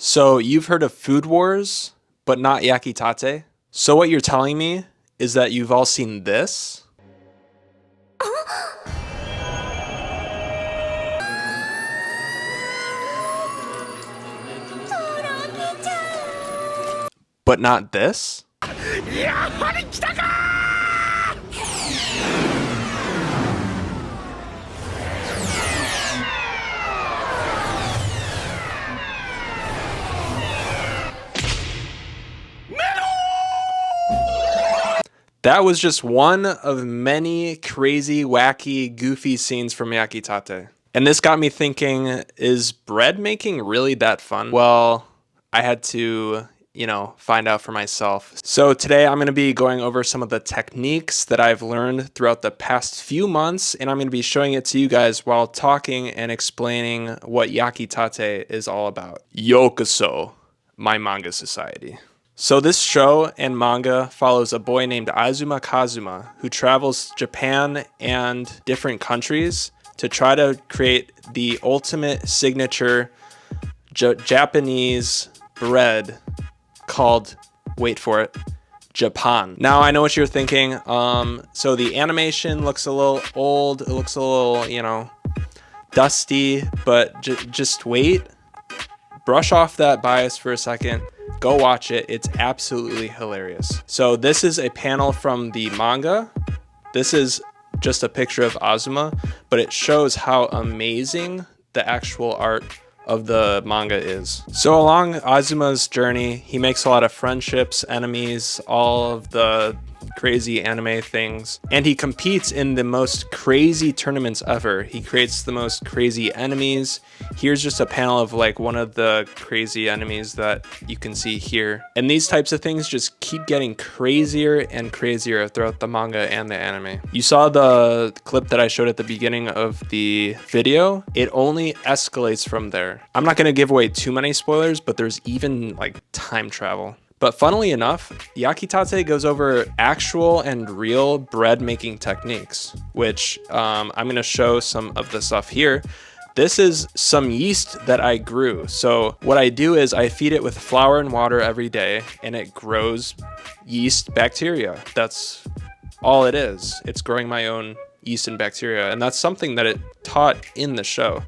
So you've heard of Food Wars, but not Yakitate? So what you're telling me is that you've all seen this, but not this? That was just one of many crazy, wacky, goofy scenes from Yakitate. And this got me thinking, is bread making really that fun? Well, I had to, find out for myself. So today I'm going to be going over some of the techniques that I've learned throughout the past few months, and I'm going to be showing it to you guys while talking and explaining what Yakitate is all about. Yokoso, my manga society. So this show and manga follows a boy named Azuma Kazuma who travels Japan and different countries to try to create the ultimate signature Japanese bread called, wait for it, Japan. Now I know what you're thinking. So the animation looks a little old. It looks a little, dusty, but just wait. Brush off that bias for a second. Go watch it. It's absolutely hilarious. So this is a panel from the manga. This is just a picture of Azuma, but it shows how amazing the actual art of the manga is. So along Azuma's journey, he makes a lot of friendships, enemies, all of the crazy anime things, and he competes in the most crazy tournaments ever. He creates the most crazy enemies. Here's just a panel of like one of the crazy enemies that you can see here. And these types of things just keep getting crazier and crazier throughout the manga and the anime. You saw the clip that I showed at the beginning of the video. It only escalates from there. I'm not going to give away too many spoilers, but there's even like time travel. But funnily enough, Yakitate goes over actual and real bread making techniques, which I'm going to show some of the stuff here. This is some yeast that I grew. So what I do is I feed it with flour and water every day, and it grows yeast bacteria. That's all it is. It's growing my own yeast and bacteria, and that's something that it taught in the show.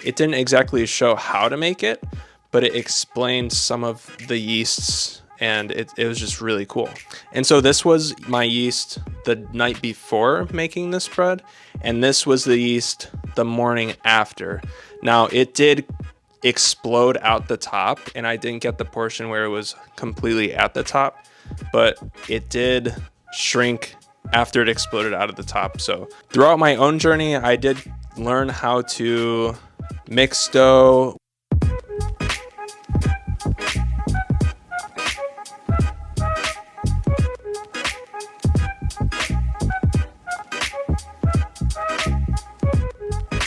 It didn't exactly show how to make it, but it explained some of the yeasts, and it was just really cool. And so this was my yeast the night before making this bread, and this was the yeast the morning after. Now it did explode out the top, and I didn't get the portion where it was completely at the top, but it did shrink after it exploded out of the top. So throughout my own journey, I did learn how to mix dough.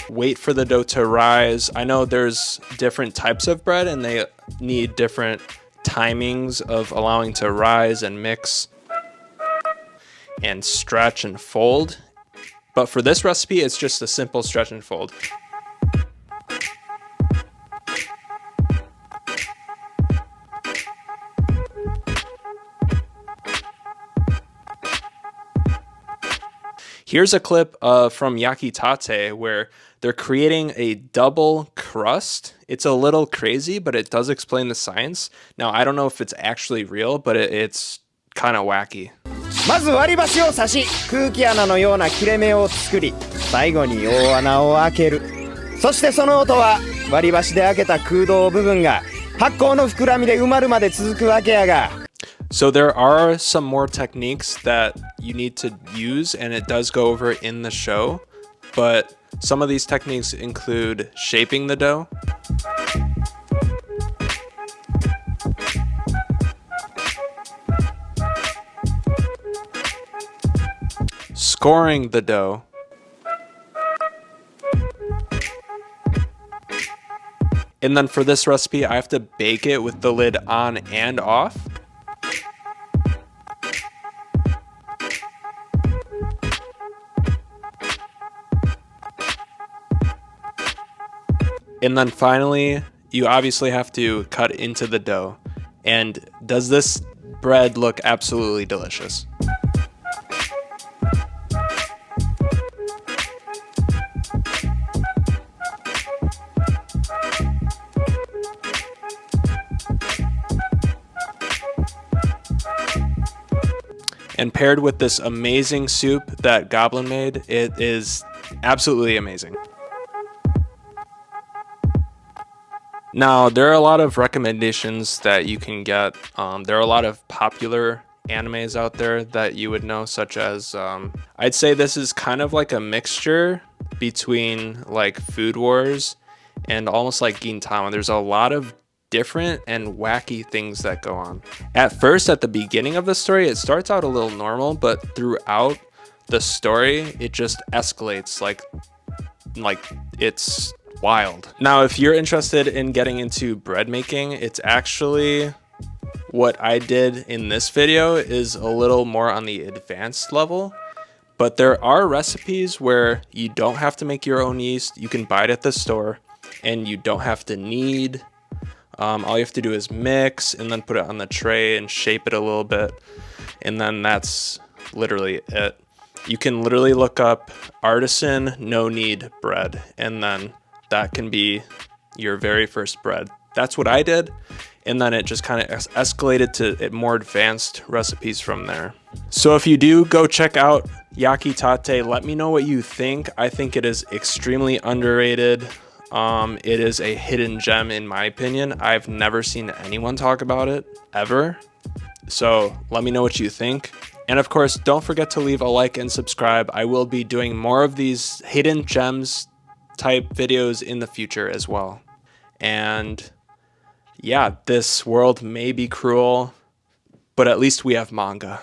Wait for the dough to rise. I know there's different types of bread and they need different timings of allowing to rise and mix and stretch and fold. But for this recipe, it's just a simple stretch and fold. Here's a clip from Yakitate where they're creating a double crust. It's a little crazy, but it does explain the science. Now, I don't know if it's actually real, but it's kind of wacky. まず割り箸を刺し、空気穴のような切れ目を作り、最後に大穴を開ける。そしてその音は割り箸で開けた空洞部分が発酵の膨らみで埋まるまで続くわけやが。So there are some more techniques that you need to use, and it does go over in the show, but some of these techniques include shaping the dough, scoring the dough, and then for this recipe, I have to bake it with the lid on and off. And then finally, you obviously have to cut into the dough. And does this bread look absolutely delicious? And paired with this amazing soup that Goblin made, it is absolutely amazing. Now, there are a lot of recommendations that you can get. There are a lot of popular animes out there that you would know, such as, I'd say this is kind of like a mixture between like Food Wars and almost like Gintama. There's a lot of different and wacky things that go on. At first, at the beginning of the story, it starts out a little normal, but throughout the story, it just escalates like it's wild. Now, if you're interested in getting into bread making, it's actually what I did in this video is a little more on the advanced level. But there are recipes where you don't have to make your own yeast. You can buy it at the store and you don't have to knead. All you have to do is mix and then put it on the tray and shape it a little bit. And then that's literally it. You can literally look up artisan no knead bread, and then that can be your very first bread. That's what I did. And then it just kind of escalated to more advanced recipes from there. So if you do go check out Yakitate, let me know what you think. I think it is extremely underrated. It is a hidden gem in my opinion. I've never seen anyone talk about it ever. So let me know what you think. And of course, don't forget to leave a like and subscribe. I will be doing more of these hidden gems type videos in the future as well. And yeah, this world may be cruel, but at least we have manga.